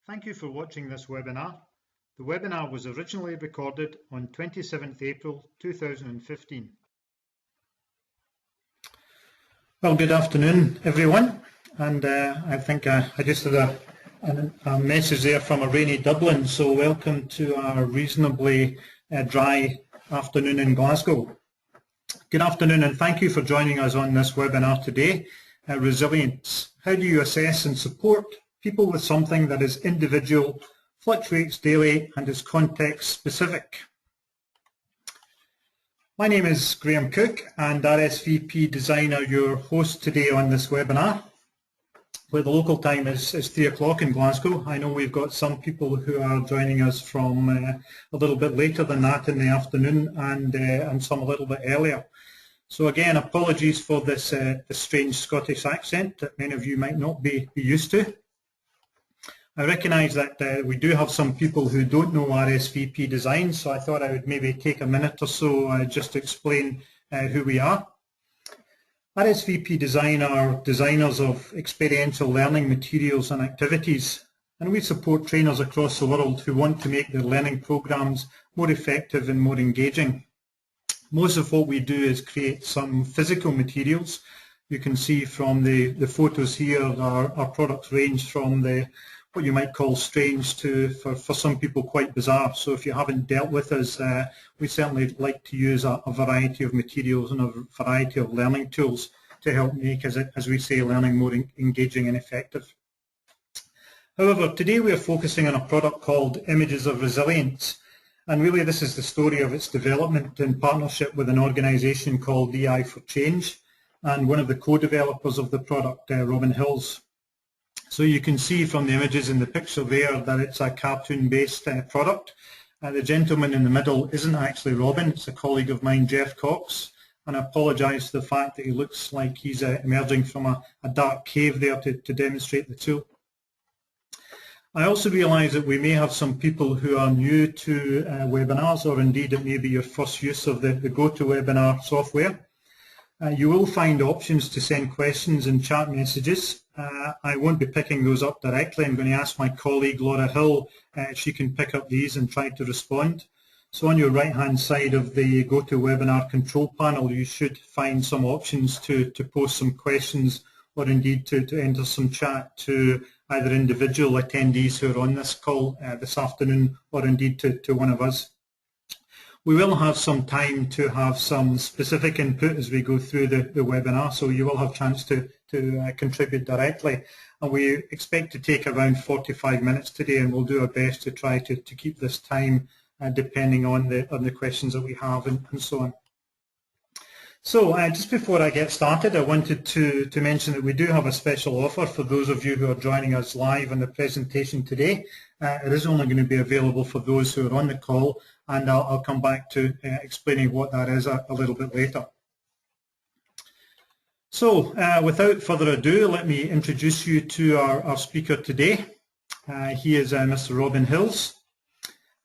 Thank you for watching this webinar. The webinar was originally recorded on 27th April 2015. Well, good afternoon everyone, and I think I just had a message there from a rainy Dublin, so welcome to our reasonably dry afternoon in Glasgow. Good afternoon and thank you for joining us on this webinar today, Resilience. How do you assess and support people with something that is individual, fluctuates daily and is context specific? My name is Graham Cook and RSVP Design are your host today on this webinar, where the local time is 3 o'clock in Glasgow. I know we've got some people who are joining us from a little bit later than that in the afternoon and some a little bit earlier. So again, apologies for this strange Scottish accent that many of you might not be used to. I recognise that we do have some people who don't know RSVP Design, so I thought I would maybe take a minute or so just to explain who we are. RSVP Design are designers of experiential learning materials and activities, and we support trainers across the world who want to make their learning programmes more effective and more engaging. Most of what we do is create some physical materials. You can see from the photos here, our products range from what you might call strange to, for some people, quite bizarre. So if you haven't dealt with us, we certainly like to use a variety of materials and a variety of learning tools to help make, as we say, learning more engaging and effective. However, today we are focusing on a product called Images of Resilience, and really this is the story of its development in partnership with an organisation called EI for Change and one of the co-developers of the product, Robin Hills. So you can see from the images in the picture there that it's a cartoon-based product. The gentleman in the middle isn't actually Robin, it's a colleague of mine, Jeff Cox, and I apologise for the fact that he looks like he's emerging from a dark cave there to demonstrate the tool. I also realise that we may have some people who are new to webinars, or indeed it may be your first use of the GoToWebinar software. You will find options to send questions and chat messages. I won't be picking those up directly. I'm going to ask my colleague Laura Hill if she can pick up these and try to respond. So on your right hand side of the GoToWebinar control panel you should find some options to post some questions or indeed to enter some chat to either individual attendees who are on this call this afternoon or indeed to one of us. We will have some time to have some specific input as we go through the webinar, so you will have a chance to contribute directly. And we expect to take around 45 minutes today, and we'll do our best to try to keep this time depending on the questions that we have and so on. So just before I get started, I wanted to mention that we do have a special offer for those of you who are joining us live on the presentation today. It is only going to be available for those who are on the call, and I'll come back to explaining what that is a little bit later. So without further ado, let me introduce you to our speaker today. He is Mr. Robin Hills.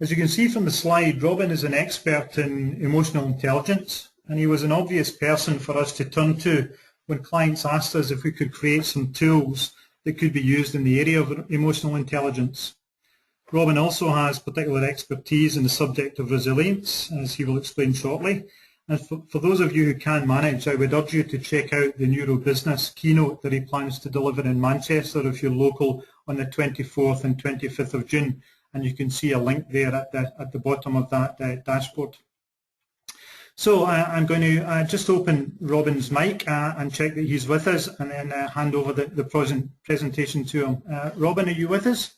As you can see from the slide, Robin is an expert in emotional intelligence, and he was an obvious person for us to turn to when clients asked us if we could create some tools that could be used in the area of emotional intelligence. Robin also has particular expertise in the subject of resilience, as he will explain shortly. And for those of you who can manage, I would urge you to check out the Neurobusiness keynote that he plans to deliver in Manchester if you're local on the 24th and 25th of June. And you can see a link there at the bottom of that dashboard. So I'm going to just open Robin's mic and check that he's with us, and then hand over the presentation to him. Robin, are you with us?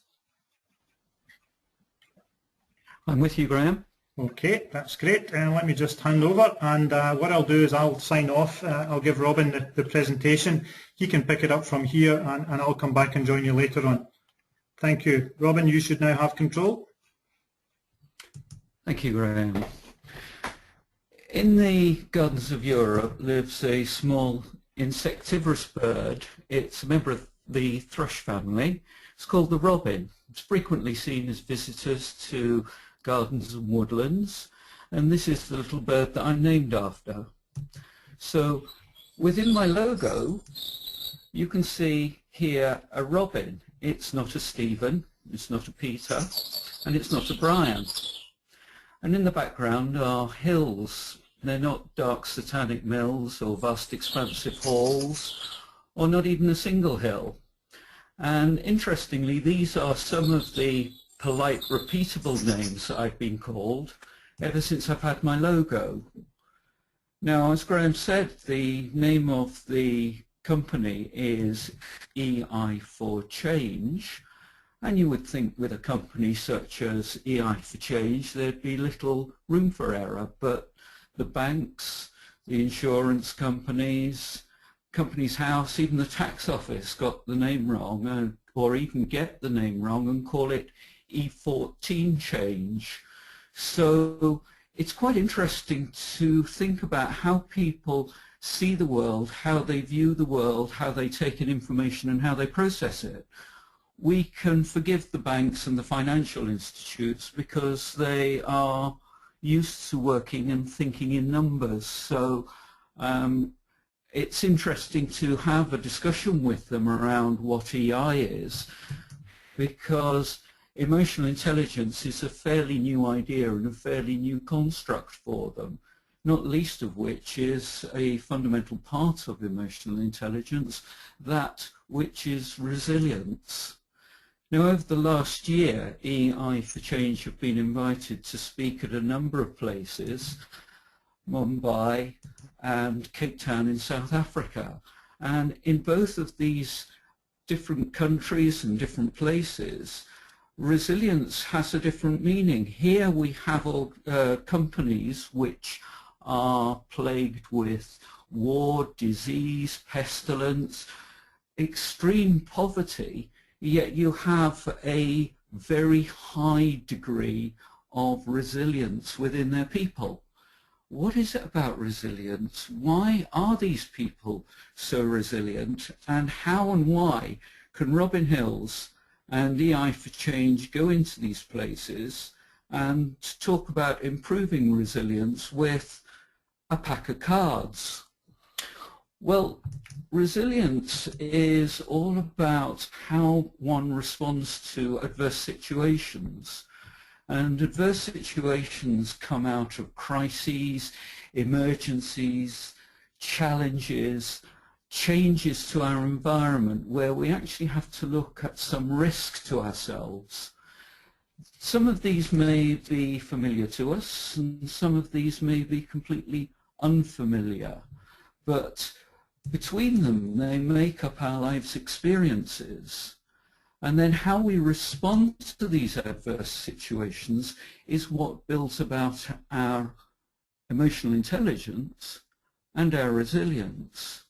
I'm with you, Graham. Okay, that's great. Let me just hand over, and what I'll do is I'll sign off. I'll give Robin the presentation. He can pick it up from here, and I'll come back and join you later on. Thank you. Robin, you should now have control. Thank you, Graham. In the gardens of Europe lives a small insectivorous bird. It's a member of the thrush family. It's called the robin. It's frequently seen as visitors to gardens and woodlands, and this is the little bird that I'm named after. So within my logo you can see here a robin. It's not a Stephen, it's not a Peter, and it's not a Brian. And in the background are hills. They're not dark satanic mills or vast expansive halls, or not even a single hill. And interestingly, these are some of the polite, repeatable names that I've been called ever since I've had my logo. Now, as Graham said, the name of the company is EI for Change, and you would think with a company such as EI for Change there'd be little room for error, but the banks, the insurance companies, Companies House, even the tax office got the name wrong, or even get the name wrong and call it E14 Change. So it's quite interesting to think about how people see the world, how they view the world, how they take in information and how they process it. We can forgive the banks and the financial institutes because they are used to working and thinking in numbers. So it's interesting to have a discussion with them around what EI is, because emotional intelligence is a fairly new idea and a fairly new construct for them, not least of which is a fundamental part of emotional intelligence, that which is resilience. Now, over the last year, EI for Change have been invited to speak at a number of places, Mumbai and Cape Town in South Africa. And in both of these different countries and different places, resilience has a different meaning. Here we have companies which are plagued with war, disease, pestilence, extreme poverty, yet you have a very high degree of resilience within their people. What is it about resilience? Why are these people so resilient? And how and why can Robin Hills and EI for Change go into these places and talk about improving resilience with a pack of cards? Well, resilience is all about how one responds to adverse situations. And adverse situations come out of crises, emergencies, challenges, changes to our environment where we actually have to look at some risk to ourselves. Some of these may be familiar to us and some of these may be completely unfamiliar, but between them they make up our life's experiences. And then how we respond to these adverse situations is what builds about our emotional intelligence and our resilience.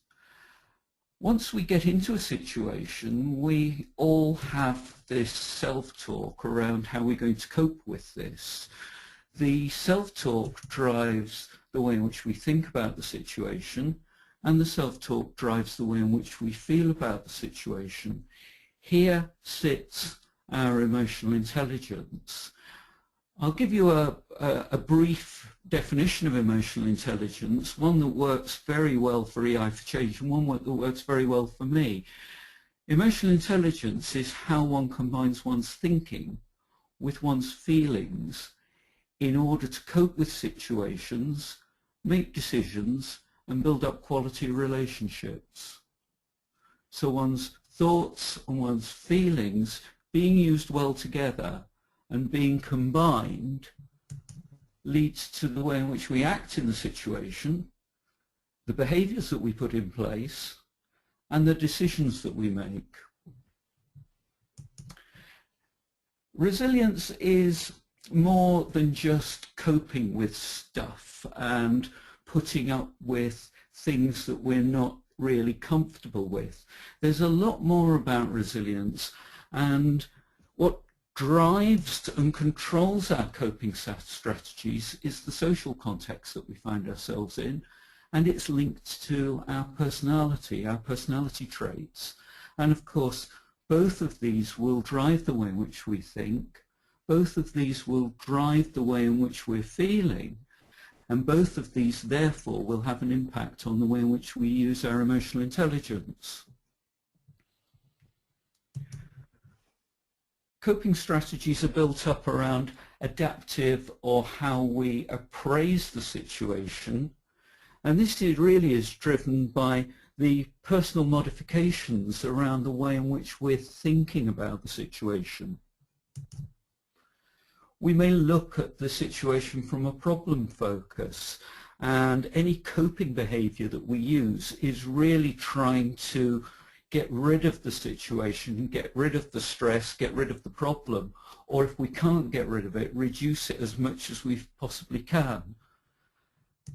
Once we get into a situation, we all have this self-talk around how we're going to cope with this. The self-talk drives the way in which we think about the situation, and the self-talk drives the way in which we feel about the situation. Here sits our emotional intelligence. I'll give you a brief definition of emotional intelligence, one that works very well for EI for Change and one that works very well for me. Emotional intelligence is how one combines one's thinking with one's feelings in order to cope with situations, make decisions, and build up quality relationships. So one's thoughts and one's feelings being used well together and being combined leads to the way in which we act in the situation, the behaviors that we put in place, and the decisions that we make. Resilience is more than just coping with stuff and putting up with things that we're not really comfortable with. There's a lot more about resilience, and what drives and controls our coping strategies is the social context that we find ourselves in, and it's linked to our personality traits. And of course, both of these will drive the way in which we think, both of these will drive the way in which we're feeling, and both of these, therefore, will have an impact on the way in which we use our emotional intelligence. coping strategies are built up around adaptive, or how we appraise the situation, and this really is driven by the personal modifications around the way in which we're thinking about the situation. We may look at the situation from a problem focus, and any coping behavior that we use is really trying to get rid of the situation, get rid of the stress, get rid of the problem, or if we can't get rid of it, reduce it as much as we possibly can.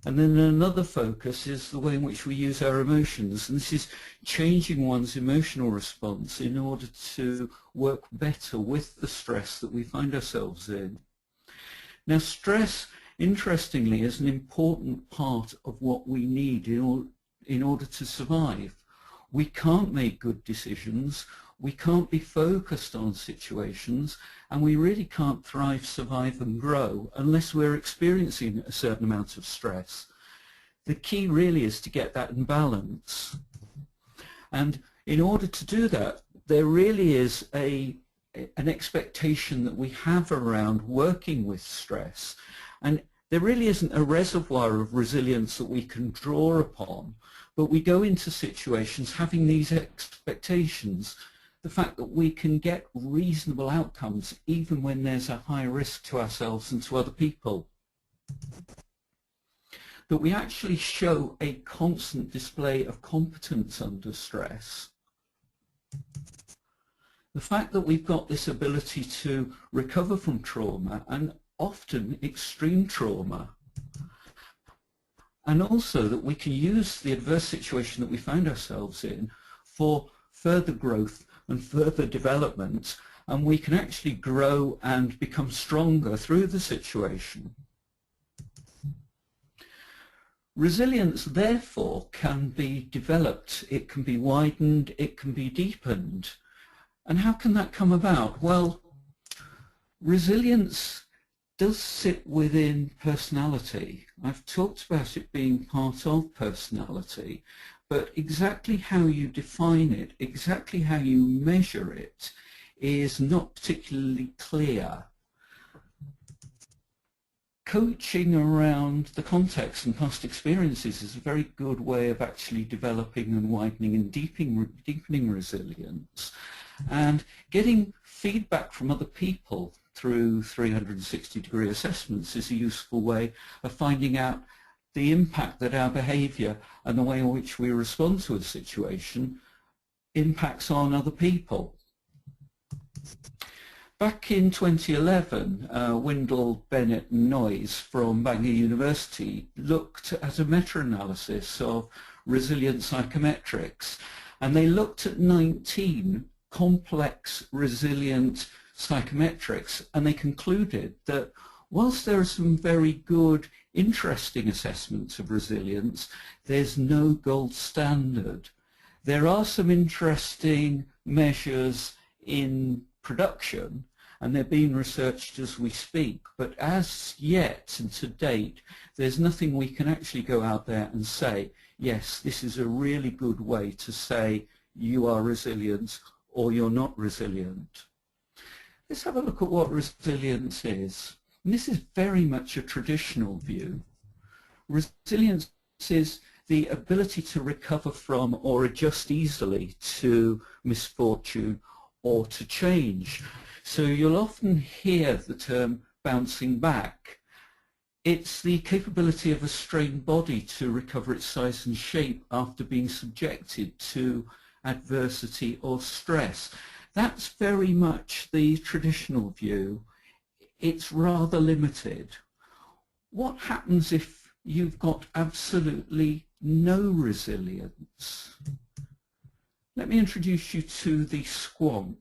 And then another focus is the way in which we use our emotions, and this is changing one's emotional response in order to work better with the stress that we find ourselves in. Now, stress, interestingly, is an important part of what we need in order to survive. We can't make good decisions, we can't be focused on situations, and we really can't thrive, survive and grow unless we're experiencing a certain amount of stress. The key really is to get that in balance. And in order to do that, there really is an expectation that we have around working with stress. And there really isn't a reservoir of resilience that we can draw upon, but we go into situations having these expectations, the fact that we can get reasonable outcomes even when there's a high risk to ourselves and to other people. That we actually show a constant display of competence under stress. The fact that we've got this ability to recover from trauma, and often extreme trauma, and also that we can use the adverse situation that we found ourselves in for further growth and further development, and we can actually grow and become stronger through the situation. Resilience, therefore, can be developed, it can be widened, it can be deepened. And how can that come about? Well, resilience does sit within personality. I've talked about it being part of personality, but exactly how you define it, exactly how you measure it, is not particularly clear. Coaching around the context and past experiences is a very good way of actually developing and widening and deepening resilience. And getting feedback from other people through 360-degree assessments is a useful way of finding out the impact that our behaviour and the way in which we respond to a situation impacts on other people. Back in 2011, Windle, Bennett and Noyes from Bangor University looked at a meta-analysis of resilient psychometrics, and they looked at 19 complex resilient psychometrics, and they concluded that whilst there are some very good, interesting assessments of resilience, there's no gold standard. There are some interesting measures in production, and they're being researched as we speak, but as yet and to date, there's nothing we can actually go out there and say, yes, this is a really good way to say you are resilient or you're not resilient. Let's have a look at what resilience is. And this is very much a traditional view. Resilience is the ability to recover from or adjust easily to misfortune or to change. So you'll often hear the term bouncing back. It's the capability of a strained body to recover its size and shape after being subjected to adversity or stress. That's very much the traditional view. It's rather limited. What happens if you've got absolutely no resilience? Let me introduce you to the squonk.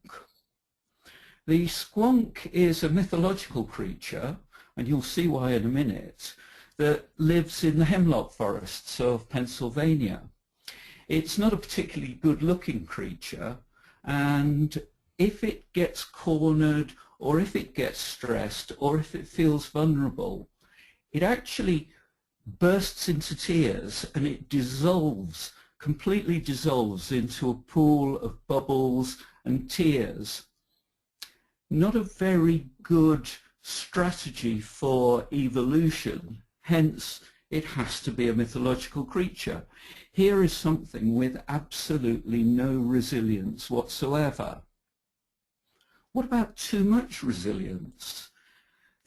The squonk is a mythological creature, and you'll see why in a minute, that lives in the hemlock forests of Pennsylvania. It's not a particularly good-looking creature, and if it gets cornered, or if it gets stressed, or if it feels vulnerable, it actually bursts into tears and it dissolves, completely dissolves into a pool of bubbles and tears. not a very good strategy for evolution. Hence, it has to be a mythological creature. Here is something with absolutely no resilience whatsoever. What about too much resilience?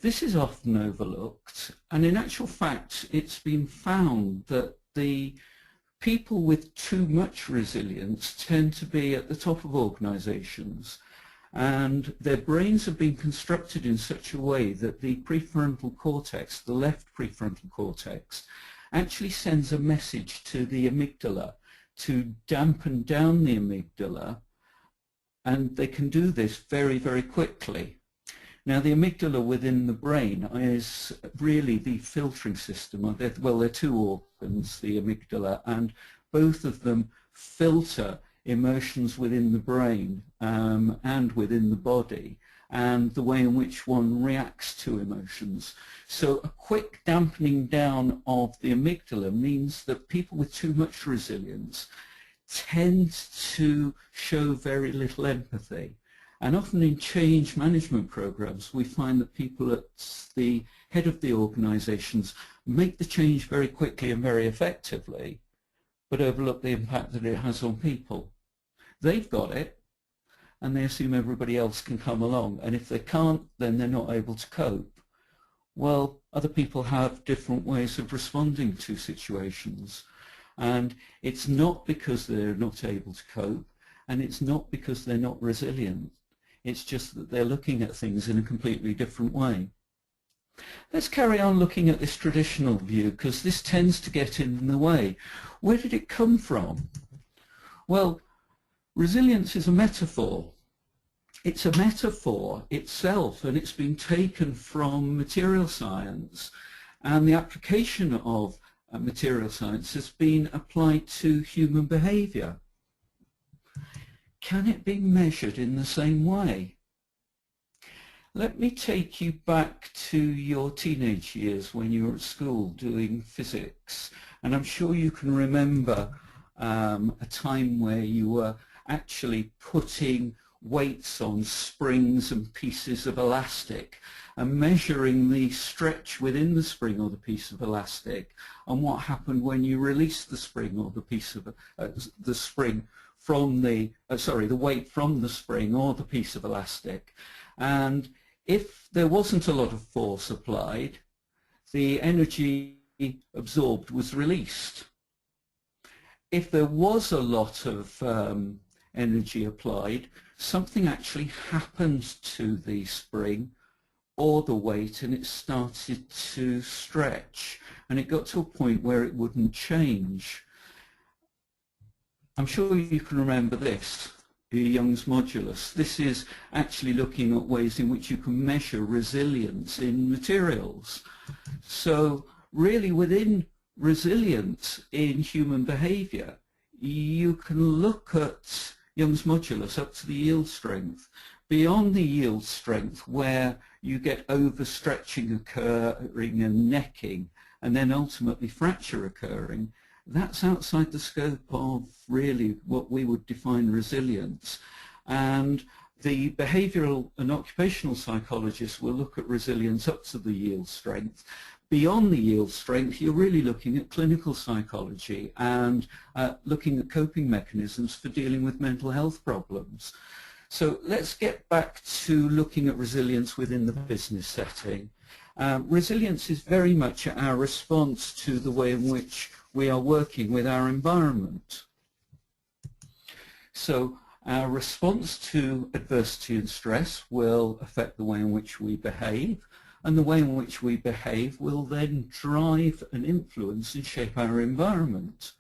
This is often overlooked, and in actual fact, it's been found that the people with too much resilience tend to be at the top of organizations, and their brains have been constructed in such a way that the prefrontal cortex, the left prefrontal cortex, actually sends a message to the amygdala to dampen down the amygdala, and they can do this very, very quickly. Now, the amygdala within the brain is really the filtering system. Well, they're two organs, the amygdala, and both of them filter emotions within the brain and within the body, and the way in which one reacts to emotions. So a quick dampening down of the amygdala means that people with too much resilience tend to show very little empathy. And often in change management programs, we find that people at the head of the organizations make the change very quickly and very effectively, but overlook the impact that it has on people. They've got it, and they assume everybody else can come along. And if they can't, then they're not able to cope. Well, other people have different ways of responding to situations. And it's not because they're not able to cope, and it's not because they're not resilient. It's just that they're looking at things in a completely different way. Let's carry on looking at this traditional view, because this tends to get in the way. Where did it come from? Well, resilience is a metaphor. It's a metaphor itself, and it's been taken from material science, and the application of material science has been applied to human behavior. Can it be measured in the same way? Let me take you back to your teenage years when you were at school doing physics, and I'm sure you can remember a time where you were actually putting weights on springs and pieces of elastic and measuring the stretch within the spring or the piece of elastic, and what happened when you released the spring or the piece of the spring from the weight from the spring or the piece of elastic. And if there wasn't a lot of force applied, the energy absorbed was released. If there was a lot of energy applied, something actually happened to the spring or the weight, and it started to stretch, and it got to a point where it wouldn't change. I'm sure you can remember this, the Young's modulus. This is actually looking at ways in which you can measure resilience in materials. So really, within resilience in human behavior, you can look at Young's modulus up to the yield strength. Beyond the yield strength, where you get overstretching occurring and necking, and then ultimately fracture occurring, that's outside the scope of really what we would define resilience. And the behavioral and occupational psychologists will look at resilience up to the yield strength. Beyond the yield strength, you're really looking at clinical psychology and looking at coping mechanisms for dealing with mental health problems. So let's get back to looking at resilience within the business setting. Resilience is very much our response to the way in which we are working with our environment. So our response to adversity and stress will affect the way in which we behave, and the way in which we behave will then drive and influence and shape our environment.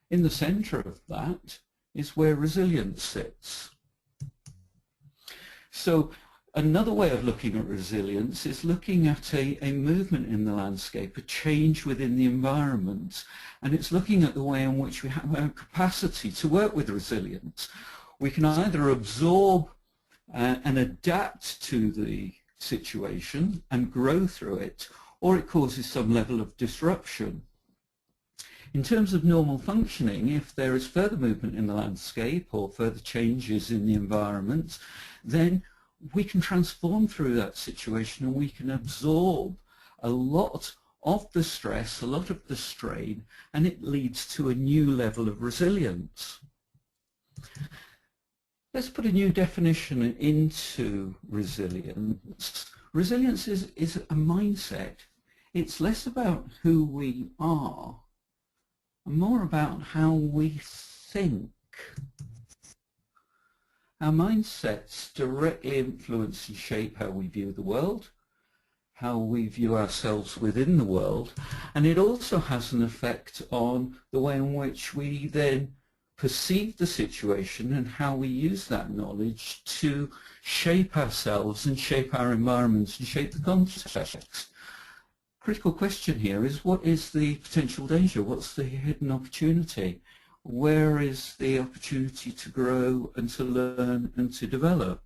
In the center of that is where resilience sits. So another way of looking at resilience is looking at a movement in the landscape, a change within the environment, and it's looking at the way in which we have our capacity to work with resilience. We can either absorb and adapt to the situation and grow through it, or it causes some level of disruption. In terms of normal functioning, if there is further movement in the landscape or further changes in the environment, then we can transform through that situation, and we can absorb a lot of the stress, a lot of the strain, and it leads to a new level of resilience. Let's put a new definition into resilience. Resilience is a mindset. It's less about who we are and more about how we think. Our mindsets directly influence and shape how we view the world, how we view ourselves within the world, and it also has an effect on the way in which we then perceive the situation and how we use that knowledge to shape ourselves and shape our environments and shape the context. Critical question here is, what is the potential danger? What's the hidden opportunity? Where is the opportunity to grow and to learn and to develop?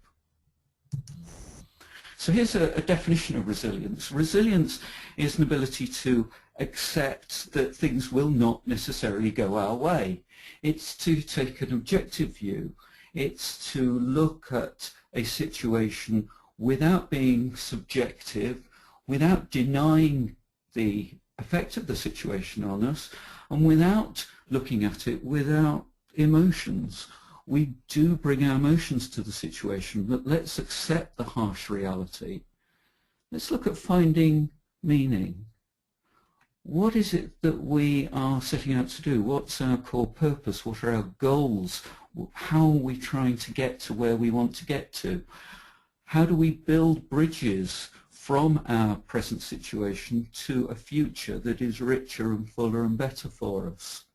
So here's a definition of resilience. Resilience is an ability to accept that things will not necessarily go our way. It's to take an objective view. It's to look at a situation without being subjective, without denying the effect of the situation on us, and without looking at it without emotions. We do bring our emotions to the situation, but let's accept the harsh reality. Let's look at finding meaning. What is it that we are setting out to do? What's our core purpose? What are our goals? How are we trying to get to where we want to get to? How do we build bridges from our present situation to a future that is richer and fuller and better for us?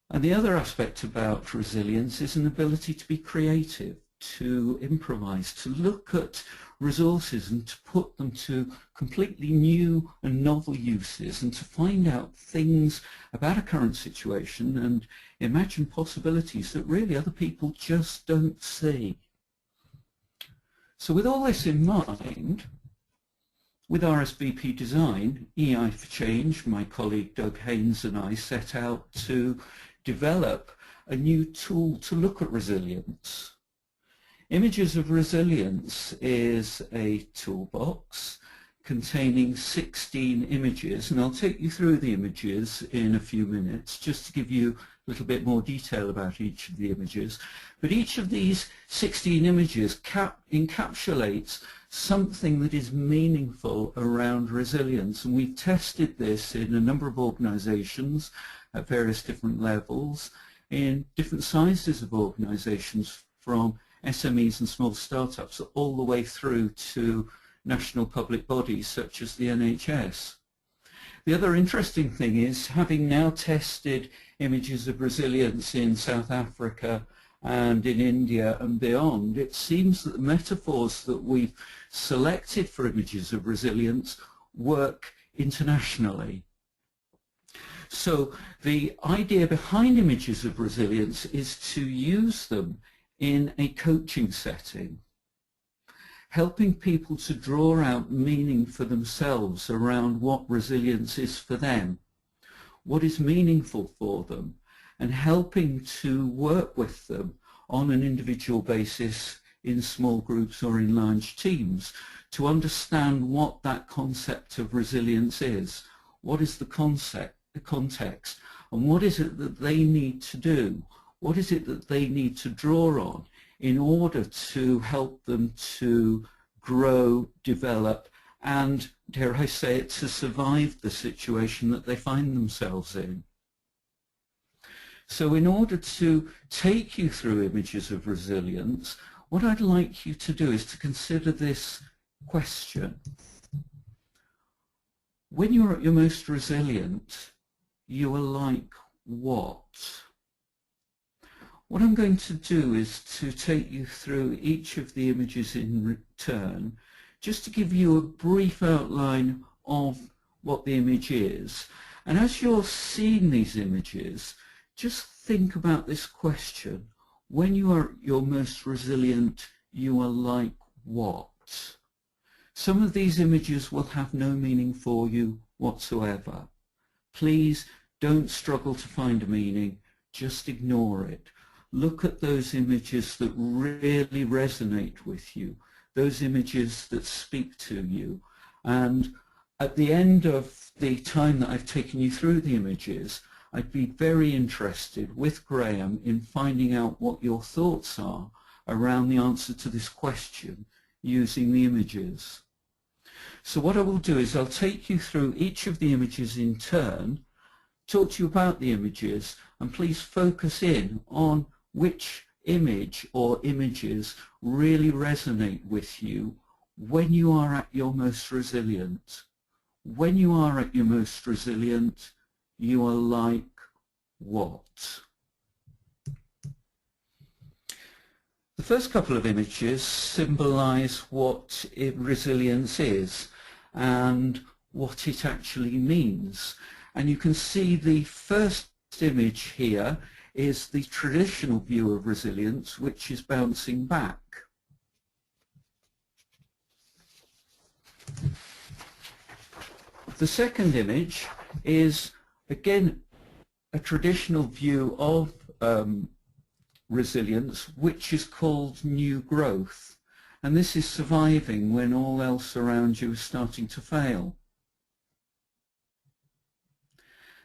And the other aspect about resilience is an ability to be creative, to improvise, to look at resources and to put them to completely new and novel uses, and to find out things about a current situation and imagine possibilities that really other people just don't see. So with all this in mind, with RSVP Design, EI for Change, my colleague Doug Haynes and I set out to develop a new tool to look at resilience. Images of Resilience is a toolbox containing 16 images, and I'll take you through the images in a few minutes just to give you a little bit more detail about each of the images. But each of these 16 images encapsulates something that is meaningful around resilience, and we've tested this in a number of organizations at various different levels, in different sizes of organizations, from SMEs and small startups all the way through to national public bodies such as the NHS. The other interesting thing is, having now tested images of resilience in South Africa and in India and beyond, it seems that the metaphors that we've selected for images of resilience work internationally. So the idea behind images of resilience is to use them in a coaching setting, helping people to draw out meaning for themselves around what resilience is for them, what is meaningful for them, and helping to work with them on an individual basis in small groups or in large teams to understand what that concept of resilience is. What is the concept, the context, and what is it that they need to do? What is it that they need to draw on in order to help them to grow, develop, and, dare I say it, to survive the situation that they find themselves in? So in order to take you through images of resilience, what I'd like you to do is to consider this question. When you're at your most resilient, you are like what? What I'm going to do is to take you through each of the images in turn, just to give you a brief outline of what the image is. And as you're seeing these images, just think about this question. When you are at your most resilient, you are like what? Some of these images will have no meaning for you whatsoever. Please don't struggle to find a meaning, just ignore it. look at those images that really resonate with you, those images that speak to you. And at the end of the time that I've taken you through the images, I'd be very interested with Graham in finding out what your thoughts are around the answer to this question using the images. So what I will do is I'll take you through each of the images in turn, talk to you about the images, and please focus in on which image or images really resonate with you when you are at your most resilient. When you are at your most resilient, you are like what? The first couple of images symbolize what resilience is and what it actually means. And you can see the first image here is the traditional view of resilience, which is bouncing back. The second image is, again, a traditional view of resilience, which is called new growth. And this is surviving when all else around you is starting to fail.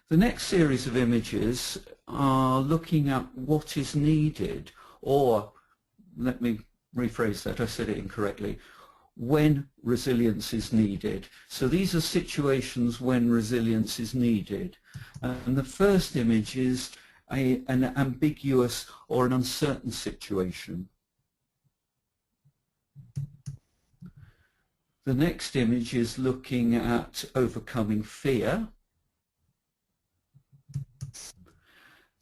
The next series of images are looking at what is needed, or let me rephrase that, I said it incorrectly, when resilience is needed. So these are situations when resilience is needed. And the first image is an ambiguous or an uncertain situation. The next image is looking at overcoming fear.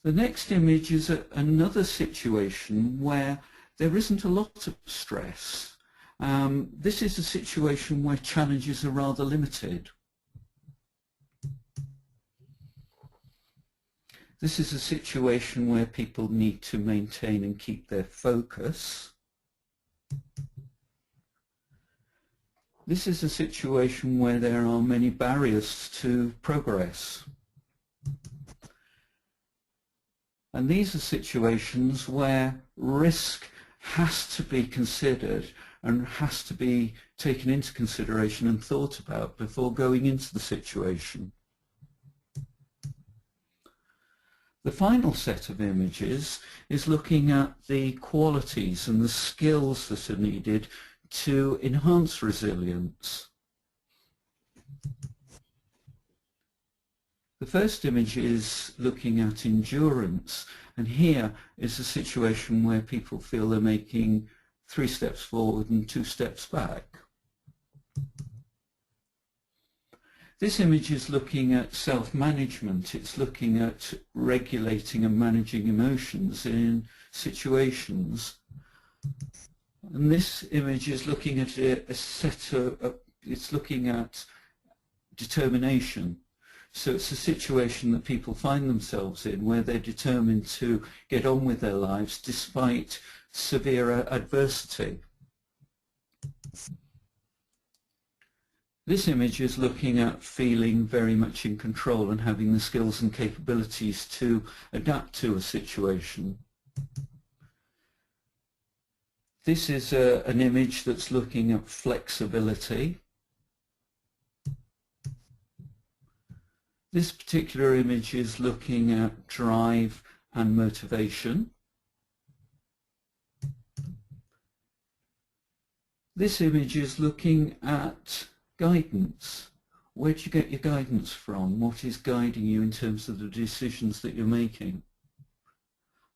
The next image is another situation where there isn't a lot of stress. This is a situation where challenges are rather limited. This is a situation where people need to maintain and keep their focus. This is a situation where there are many barriers to progress. And these are situations where risk has to be considered and has to be taken into consideration and thought about before going into the situation. The final set of images is looking at the qualities and the skills that are needed to enhance resilience. The first image is looking at endurance, and here is a situation where people feel they're making 3 steps forward and 2 steps back. This image is looking at self-management. It's looking at regulating and managing emotions in situations. And this image is looking at it's looking at determination. So it's a situation that people find themselves in where they're determined to get on with their lives despite severe adversity. This image is looking at feeling very much in control and having the skills and capabilities to adapt to a situation. This is an image that's looking at flexibility. This particular image is looking at drive and motivation. This image is looking at guidance. Where do you get your guidance from? What is guiding you in terms of the decisions that you're making?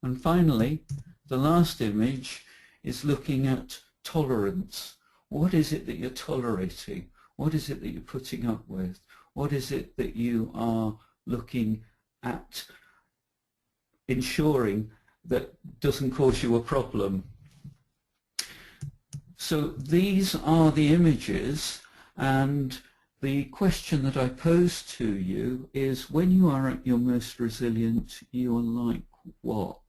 And finally, the last image is looking at tolerance. What is it that you're tolerating? What is it that you're putting up with? What is it that you are looking at ensuring that doesn't cause you a problem? So these are the images, and the question that I pose to you is, when you are at your most resilient, you are like what?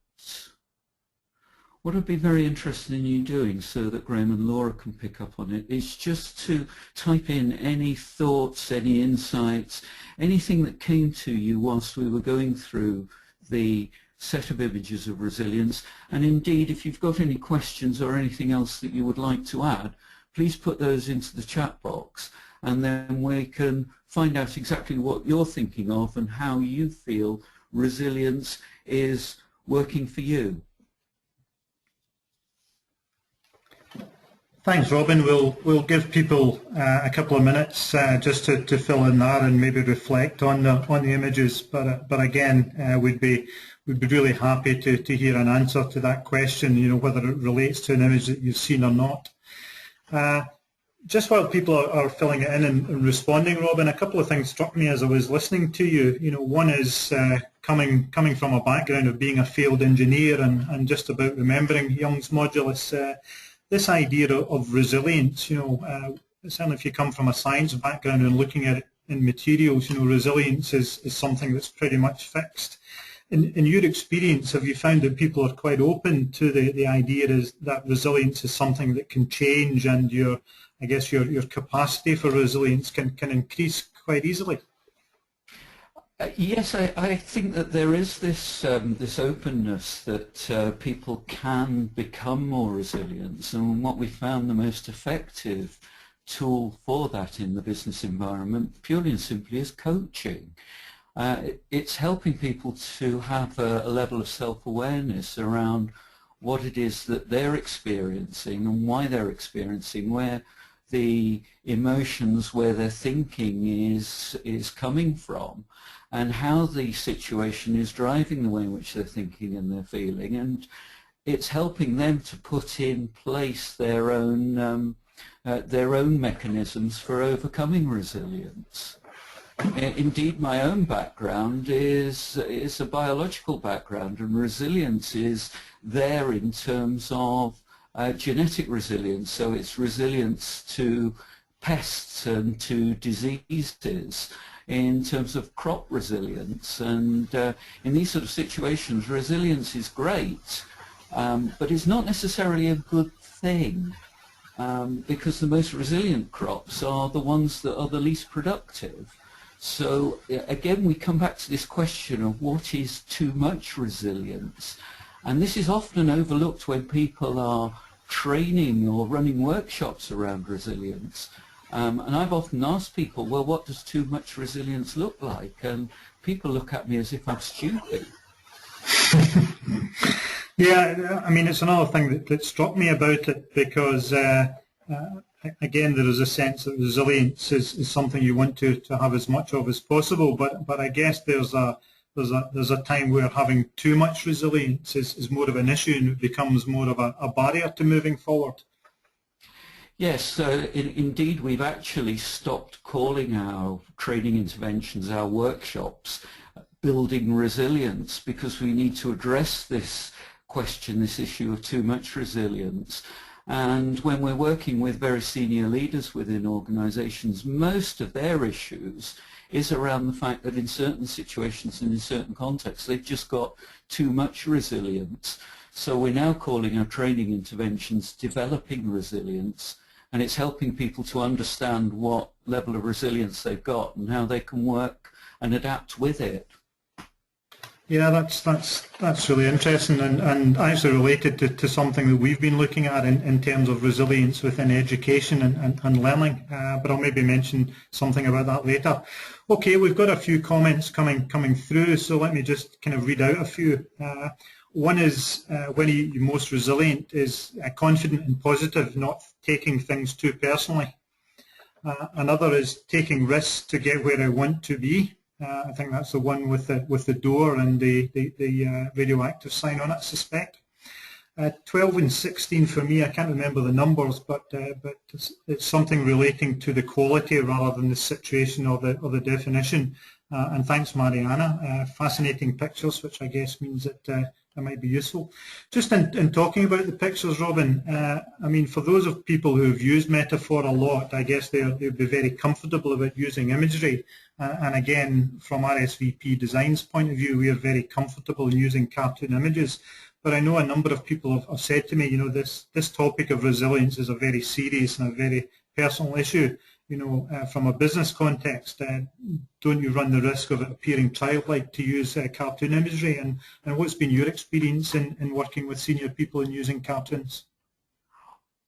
What I'd be very interested in you doing, so that Graham and Laura can pick up on it, is just to type in any thoughts, any insights, anything that came to you whilst we were going through the set of images of resilience. And indeed, if you've got any questions or anything else that you would like to add, please put those into the chat box, and then we can find out exactly what you're thinking of and how you feel resilience is working for you. Thanks, Robin. We'll give people a couple of minutes just to fill in that and maybe reflect on the images. But again, we'd be really happy to hear an answer to that question. You know, whether it relates to an image that you've seen or not. Just while people are filling it in and responding, Robin, a couple of things struck me as I was listening to you. You know, one is coming from a background of being a field engineer and just about remembering Young's modulus. This idea of resilience, you know, certainly if you come from a science background and looking at it in materials, you know, resilience is something that's pretty much fixed. In your experience, have you found that people are quite open to the idea is that resilience is something that can change, and your capacity for resilience can increase quite easily? Yes, I think that there is this this openness that people can become more resilient, and what we found the most effective tool for that in the business environment, purely and simply, is coaching. It's helping people to have a level of self-awareness around what it is that they're experiencing and why they're experiencing, where the emotions, where their thinking is coming from, and how the situation is driving the way in which they're thinking and they're feeling, and it's helping them to put in place their own mechanisms for overcoming resilience. Indeed, my own background is a biological background, and resilience is there in terms of genetic resilience. So it's resilience to pests and to diseases, in terms of crop resilience, and in these sort of situations resilience is great, but it's not necessarily a good thing, because the most resilient crops are the ones that are the least productive. So again, we come back to this question of what is too much resilience, and this is often overlooked when people are training or running workshops around resilience. And I've often asked people, well, what does too much resilience look like? And people look at me as if I'm stupid. Yeah, I mean, it's another thing that struck me about it, because again, there is a sense that resilience is something you want to have as much of as possible, but I guess there's a time where having too much resilience is more of an issue, and it becomes more of a barrier to moving forward. Yes, indeed, we've actually stopped calling our training interventions, our workshops, building resilience, because we need to address this question, this issue of too much resilience. And when we're working with very senior leaders within organizations, most of their issues is around the fact that in certain situations and in certain contexts, they've just got too much resilience. So we're now calling our training interventions developing resilience, and it's helping people to understand what level of resilience they've got and how they can work and adapt with it. Yeah, that's really interesting, and actually related to something that we've been looking at in terms of resilience within education and learning, but I'll maybe mention something about that later. Okay, we've got a few comments coming through, so let me just kind of read out a few. One is when you're most resilient is confident and positive, not taking things too personally. Another is taking risks to get where I want to be. I think that's the one with the door and the radioactive sign on it, I suspect. 12 and 16 for me, I can't remember the numbers, but it's something relating to the quality rather than the situation or the definition. And thanks, Mariana. Fascinating pictures, which I guess means that might be useful. Just in talking about the pictures, Robin, I mean, for those of people who have used metaphor a lot, I guess they'll be very comfortable about using imagery. And again, from RSVP Design's point of view, we are very comfortable in using cartoon images. But I know a number of people have said to me, you know, this topic of resilience is a very serious and a very personal issue. from a business context, don't you run the risk of it appearing childlike to use cartoon imagery? And what's been your experience in working with senior people and using cartoons?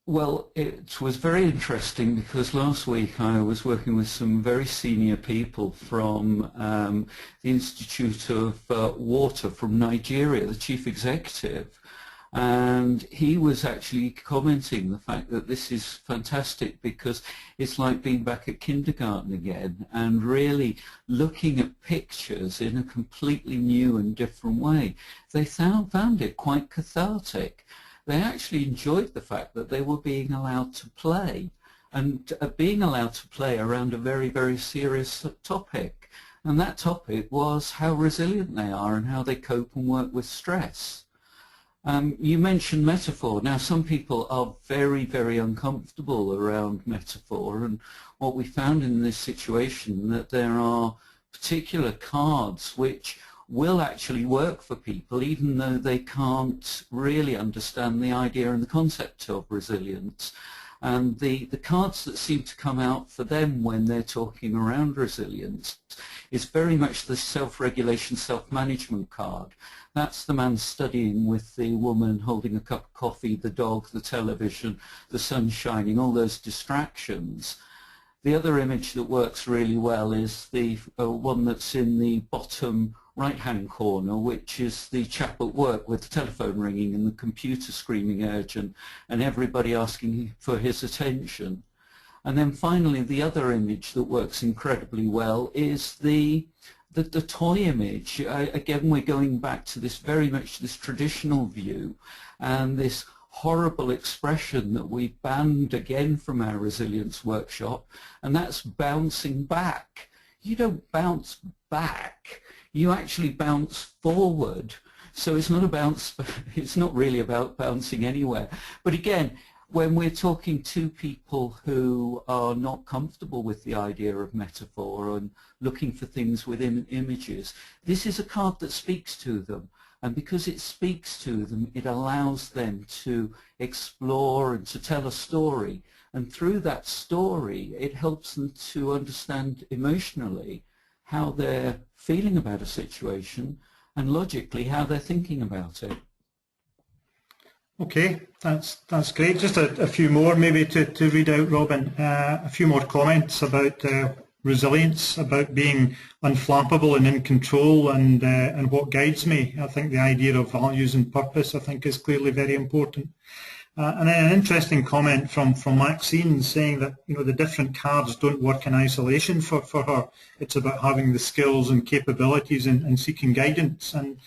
Well, it was very interesting because last week I was working with some very senior people from the Institute of Water from Nigeria, the chief executive, and he was actually commenting the fact that this is fantastic because it's like being back at kindergarten again and really looking at pictures in a completely new and different way. They found it quite cathartic. They actually enjoyed the fact that they were being allowed to play and being allowed to play around a very, very serious topic. And that topic was how resilient they are and how they cope and work with stress. You mentioned metaphor. Now, some people are very, very uncomfortable around metaphor, and what we found in this situation that there are particular cards which will actually work for people even though they can't really understand the idea and the concept of resilience. And the cards that seem to come out for them when they're talking around resilience is very much the self-regulation, self-management card. That's the man studying with the woman holding a cup of coffee, the dog, the television, the sun shining, all those distractions. The other image that works really well is the one that's in the bottom right-hand corner, which is the chap at work with the telephone ringing and the computer screaming urgent and everybody asking for his attention. And then finally, the other image that works incredibly well is the toy image. Again, we're going back to this very much this traditional view and this horrible expression that we banned again from our resilience workshop, and that's bouncing back. You don't bounce back, you actually bounce forward. So it's not a bounce, it's not really about bouncing anywhere. But again, when we're talking to people who are not comfortable with the idea of metaphor and looking for things within images, this is a card that speaks to them. And because it speaks to them, it allows them to explore and to tell a story. And through that story, it helps them to understand emotionally how they're feeling about a situation and logically how they're thinking about it. Okay, that's great. Just a few more maybe to read out, Robin. A few more comments about resilience, about being unflappable and in control, and what guides me. I think the idea of values and purpose, I think, is clearly very important. And then an interesting comment from Maxine saying that the different cards don't work in isolation for her. It's about having the skills and capabilities and seeking guidance. And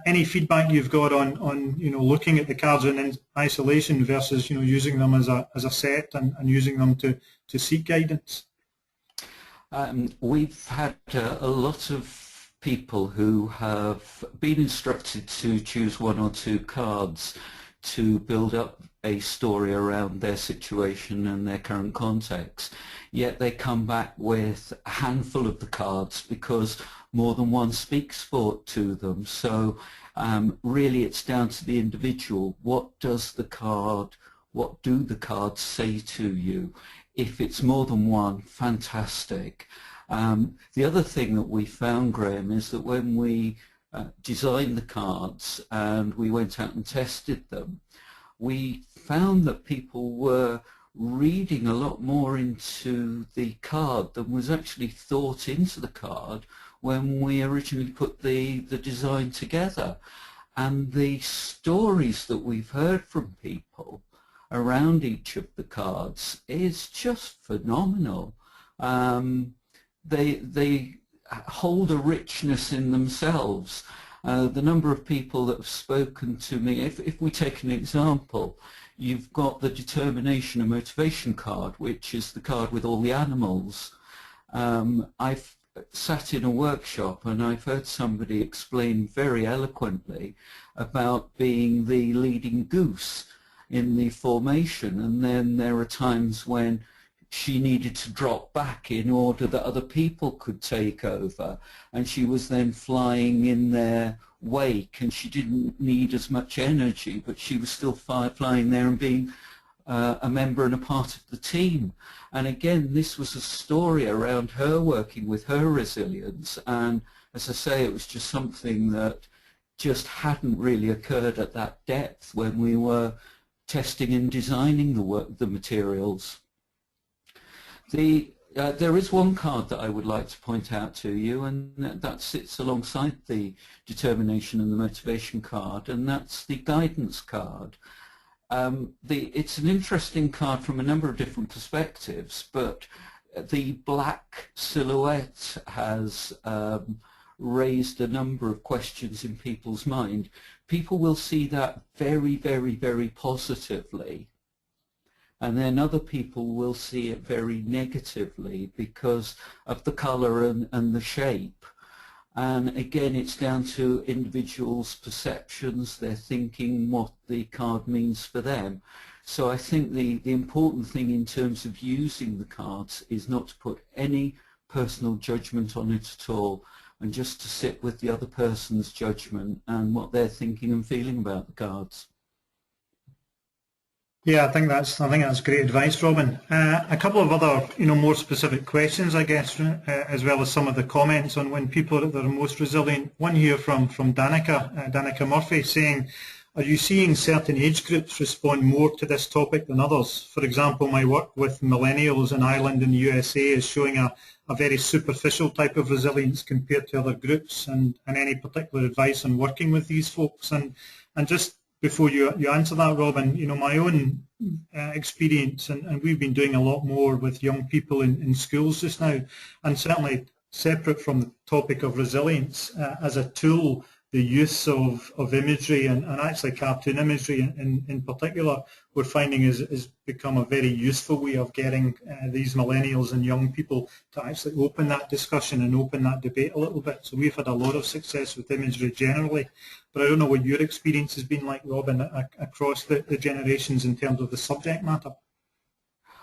any feedback you've got on looking at the cards in isolation versus using them as a set and using them to seek guidance. We've had a lot of people who have been instructed to choose one or two cards to build up a story around their situation and their current context, yet they come back with a handful of the cards because more than one speaks to them. So really it's down to the individual. What do the cards say to you? If it's more than one, fantastic. The other thing that we found, Graham, is that when we designed the cards and we went out and tested them, we found that people were reading a lot more into the card than was actually thought into the card when we originally put the design together. And the stories that we've heard from people around each of the cards is just phenomenal. They hold a richness in themselves. The number of people that have spoken to me, if we take an example, you've got the determination and motivation card, which is the card with all the animals. I've sat in a workshop and I've heard somebody explain very eloquently about being the leading goose in the formation, and then there are times when she needed to drop back in order that other people could take over, and she was then flying in their wake and she didn't need as much energy, but she was still flying there and being a member and a part of the team. And again, this was a story around her working with her resilience, and as I say, it was just something that just hadn't really occurred at that depth when we were testing and designing the materials. There is one card that I would like to point out to you, and that sits alongside the determination and the motivation card, and that's the guidance card. It's an interesting card from a number of different perspectives, but the black silhouette has raised a number of questions in people's mind. People will see that very, very, very positively, and then other people will see it very negatively because of the colour and the shape. And again, it's down to individuals' perceptions, their thinking, what the card means for them. So I think the important thing in terms of using the cards is not to put any personal judgment on it at all, and just to sit with the other person's judgment and what they're thinking and feeling about the cards. Yeah, I think that's great advice, Robin. A couple of other, more specific questions, I guess, as well as some of the comments on when people are at their most resilient. One here from Danica Murphy, saying, are you seeing certain age groups respond more to this topic than others? For example, my work with millennials in Ireland and the USA is showing a very superficial type of resilience compared to other groups, and any particular advice on working with these folks. And just before you answer that, Robin, my own experience, and we've been doing a lot more with young people in schools just now, and certainly separate from the topic of resilience, as a tool, the use of imagery and actually cartoon imagery in particular, we're finding is become a very useful way of getting these millennials and young people to actually open that discussion and open that debate a little bit. So we've had a lot of success with imagery generally, but I don't know what your experience has been like, Robin, across the generations in terms of the subject matter.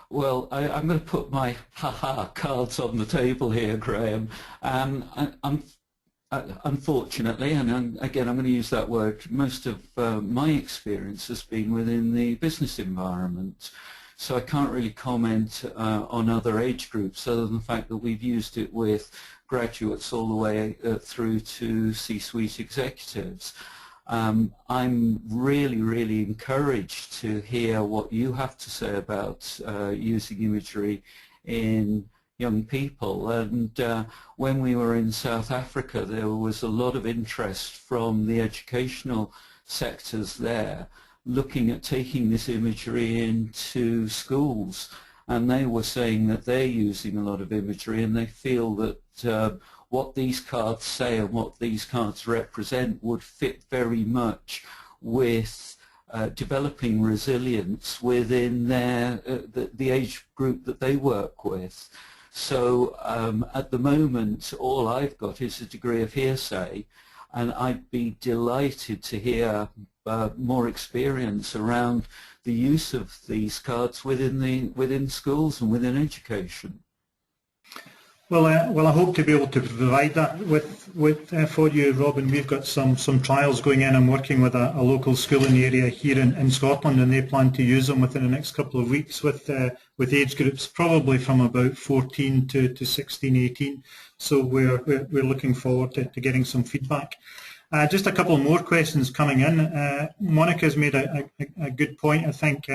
Well, I'm going to put my ha-ha cards on the table here, Graham. Unfortunately, and again I'm going to use that word, most of my experience has been within the business environment, so I can't really comment on other age groups other than the fact that we've used it with graduates all the way through to C-suite executives. I'm really encouraged to hear what you have to say about using imagery in young people, and when we were in South Africa there was a lot of interest from the educational sectors there looking at taking this imagery into schools, and they were saying that they're using a lot of imagery and they feel that what these cards say and what these cards represent would fit very much with developing resilience within the age group that they work with. So at the moment, all I've got is a degree of hearsay, and I'd be delighted to hear more experience around the use of these cards within schools and within education. Well, I hope to be able to provide that for you, Robin. We've got some trials going in. I'm working with a local school in the area here in Scotland, and they plan to use them within the next couple of weeks with age groups probably from about 14 to 16, 18. So we're looking forward to getting some feedback. Just a couple more questions coming in. Monica's made a good point, I think.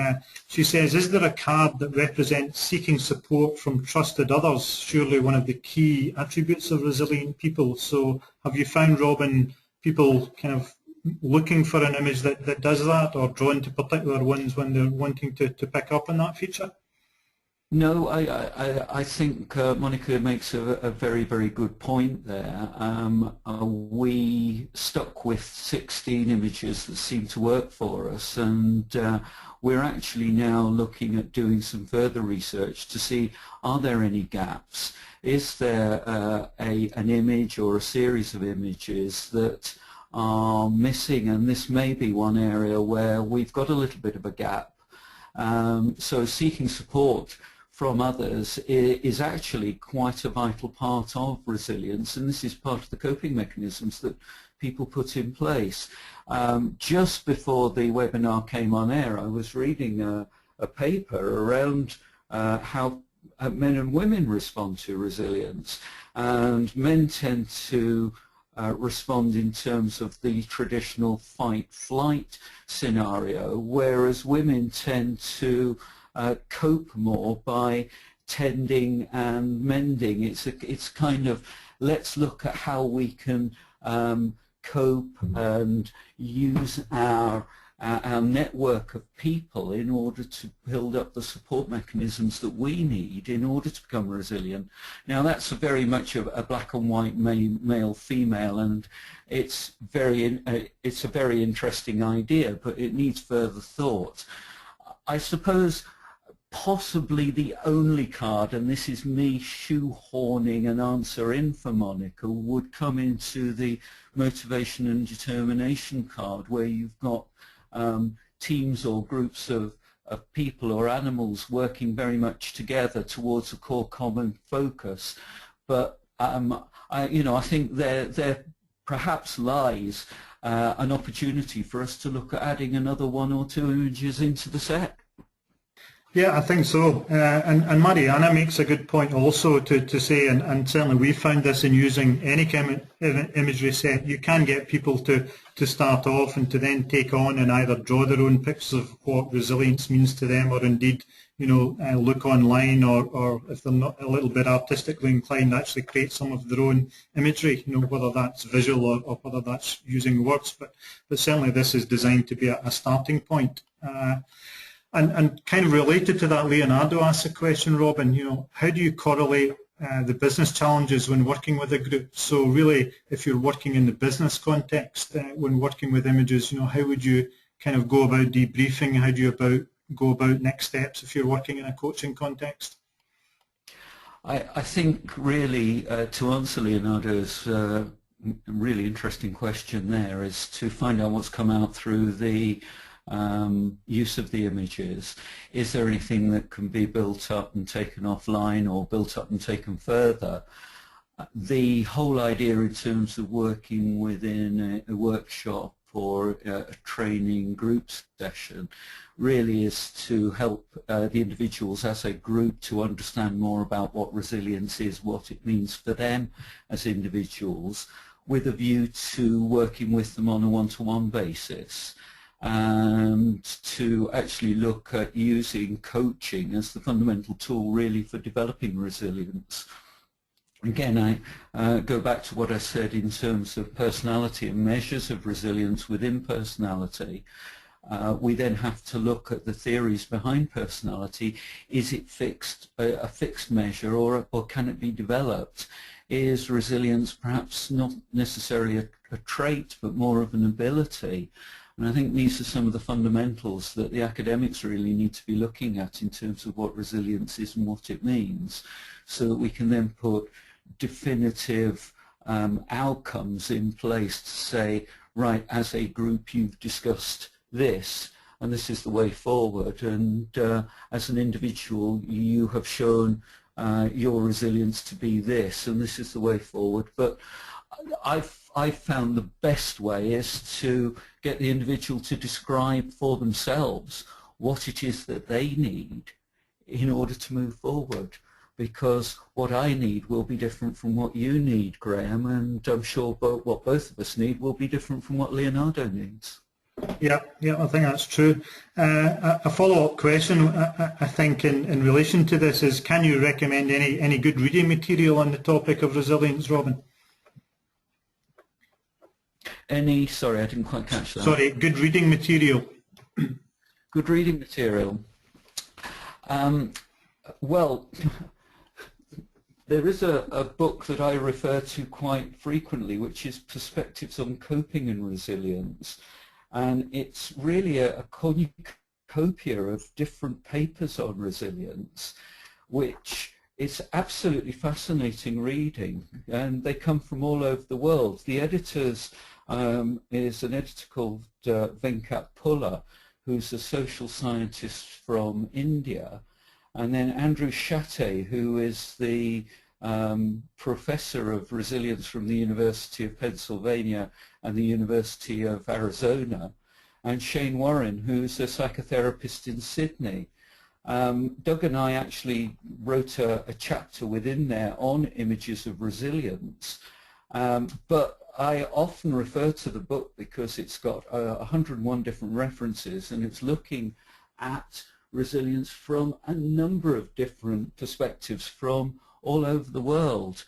She says, is there a card that represents seeking support from trusted others? Surely one of the key attributes of resilient people. So have you found, Robin, people kind of looking for an image that does that, or drawn to particular ones when they're wanting to pick up on that feature? No, I think Monica makes a very good point there. We stuck with 16 images that seem to work for us, and we're actually now looking at doing some further research to see, are there any gaps? Is there an image or a series of images that are missing? And this may be one area where we've got a little bit of a gap. So seeking support from others is actually quite a vital part of resilience, and this is part of the coping mechanisms that people put in place. Just before the webinar came on air, I was reading a paper around how men and women respond to resilience, and men tend to respond in terms of the traditional fight-flight scenario, whereas women tend to cope more by tending and mending. It's kind of, let's look at how we can cope and use our network of people in order to build up the support mechanisms that we need in order to become resilient. Now that's very much a black and white male-female, and it's a very interesting idea, but it needs further thought. I suppose possibly the only card, and this is me shoehorning an answer in for Monica, would come into the motivation and determination card, where you've got teams or groups of people or animals working very much together towards a core common focus. But I think there perhaps lies an opportunity for us to look at adding another 1 or 2 images into the set. Yeah, I think so. And Mariana makes a good point also to say, and certainly we found this in using any kind of imagery set, you can get people to start off and to then take on and either draw their own pictures of what resilience means to them, or indeed, look online, or if they're not a little bit artistically inclined, actually create some of their own imagery, whether that's visual or whether that's using words. But certainly this is designed to be a starting point. And kind of related to that, Leonardo asked a question, Robin, how do you correlate the business challenges when working with a group? So really, if you're working in the business context, when working with images, how would you kind of go about debriefing? How do you go about next steps if you're working in a coaching context? I think really, to answer Leonardo's really interesting question there, is to find out what's come out through the use of the images. Is there anything that can be built up and taken offline, or built up and taken further? The whole idea in terms of working within a workshop or a training group session really is to help the individuals as a group to understand more about what resilience is, what it means for them as individuals, with a view to working with them on a one-to-one basis, and to actually look at using coaching as the fundamental tool really for developing resilience. Again, I go back to what I said in terms of personality and measures of resilience within personality. We then have to look at the theories behind personality. Is it fixed, a fixed measure, or can it be developed? Is resilience perhaps not necessarily a trait, but more of an ability? And I think these are some of the fundamentals that the academics really need to be looking at in terms of what resilience is and what it means, so that we can then put definitive outcomes in place to say, right, as a group you've discussed this, and this is the way forward, and as an individual you have shown your resilience to be this, and this is the way forward. But I've found the best way is to get the individual to describe for themselves what it is that they need in order to move forward, because what I need will be different from what you need, Graham, and I'm sure what both of us need will be different from what Leonardo needs. Yeah, I think that's true. A follow-up question, I think, in relation to this is, can you recommend any good reading material on the topic of resilience, Robin? Sorry, I didn't quite catch that. Sorry, good reading material. Good reading material. Well, there is a book that I refer to quite frequently, which is Perspectives on Coping and Resilience. And it's really a cornucopia of different papers on resilience, which is absolutely fascinating reading. And they come from all over the world. The editors is an editor called Venkat Pula, who's a social scientist from India. And then Andrew Shatte, who is the professor of resilience from the University of Pennsylvania and the University of Arizona, and Shane Warren, who's a psychotherapist in Sydney. Doug and I actually wrote a chapter within there on images of resilience, but I often refer to the book because it's got 101 different references, and it's looking at resilience from a number of different perspectives from all over the world.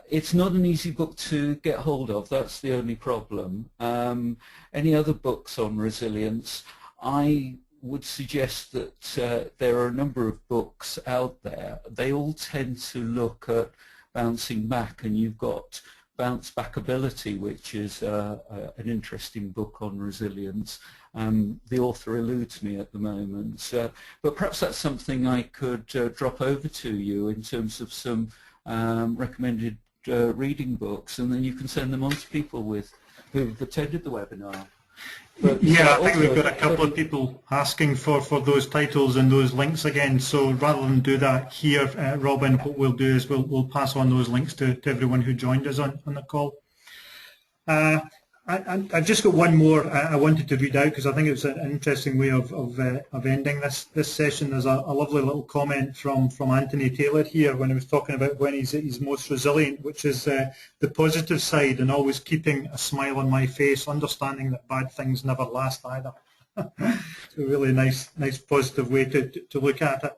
It's not an easy book to get hold of, that's the only problem. Any other books on resilience? I would suggest that there are a number of books out there. They all tend to look at bouncing back, and you've got Bounce Back Ability, which is an interesting book on resilience. The author eludes me at the moment, but perhaps that's something I could drop over to you in terms of some recommended reading books, and then you can send them on to people who've attended the webinar. But, yeah, I think we've got a couple of people asking for those titles and those links again, so rather than do that here, Robin, what we'll do is we'll pass on those links to everyone who joined us on the call. I've just got one more I wanted to read out because I think it's an interesting way of ending this session. There's a lovely little comment from Anthony Taylor here when he was talking about when he's most resilient, which is the positive side and always keeping a smile on my face, understanding that bad things never last either. It's a really nice positive way to look at it.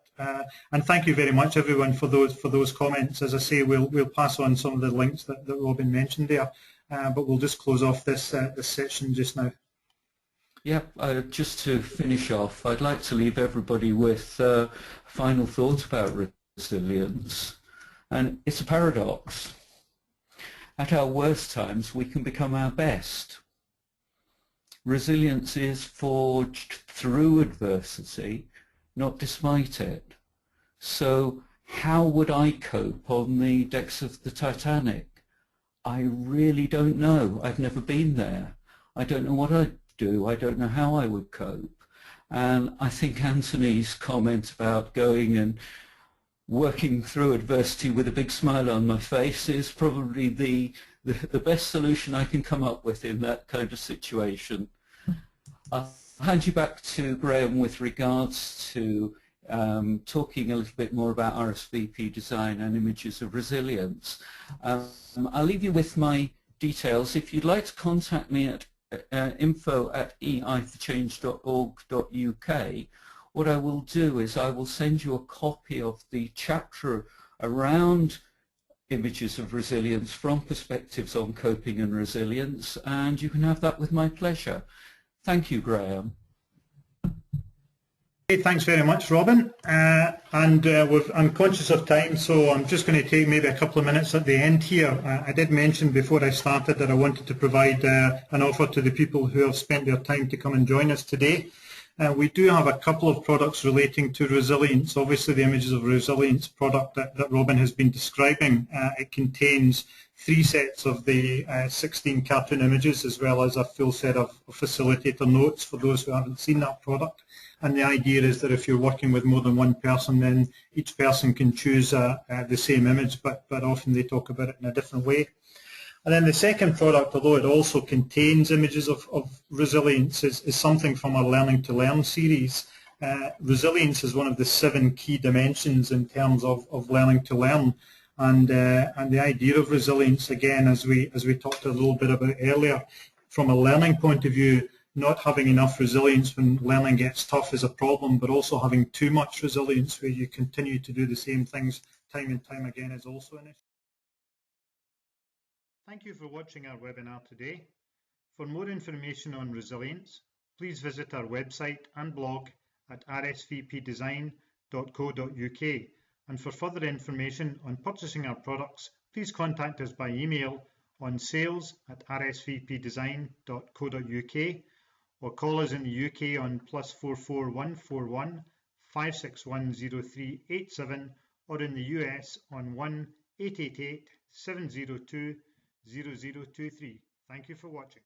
And thank you very much everyone for those comments. As I say, we'll pass on some of the links that Robin mentioned there. But we'll just close off this section just now. Yeah, just to finish off, I'd like to leave everybody with a final thought about resilience. And it's a paradox. At our worst times, we can become our best. Resilience is forged through adversity, not despite it. So how would I cope on the decks of the Titanic? I really don't know. I've never been there. I don't know what I'd do. I don't know how I would cope. And I think Anthony's comment about going and working through adversity with a big smile on my face is probably the best solution I can come up with in that kind of situation. I'll hand you back to Graham with regards to talking a little bit more about RSVP design and images of resilience. I'll leave you with my details. If you'd like to contact me at info@eiforchange.org.uk, what I will do is I will send you a copy of the chapter around images of resilience from perspectives on coping and resilience, and you can have that with my pleasure. Thank you, Graham. Thanks very much, Robin. I'm conscious of time, so I'm just going to take maybe a couple of minutes at the end here. I did mention before I started that I wanted to provide an offer to the people who have spent their time to come and join us today. We do have a couple of products relating to resilience. Obviously, the images of resilience product that Robin has been describing, it contains 3 sets of the 16 cartoon images, as well as a full set of facilitator notes for those who haven't seen that product. And the idea is that if you're working with more than one person, then each person can choose the same image, but often they talk about it in a different way. And then the second product, although it also contains images of resilience, is something from our Learning to Learn series. Resilience is one of the 7 key dimensions in terms of learning to learn. And the idea of resilience, again, as we talked a little bit about earlier, from a learning point of view, not having enough resilience when learning gets tough is a problem, but also having too much resilience where you continue to do the same things time and time again is also an issue. Thank you for watching our webinar today. For more information on resilience, please visit our website and blog at rsvpdesign.co.uk. And for further information on purchasing our products, please contact us by email on sales@rsvpdesign.co.uk or call us in the UK on +44 141 561 0387 or in the US on 1-888-702-0023. Thank you for watching.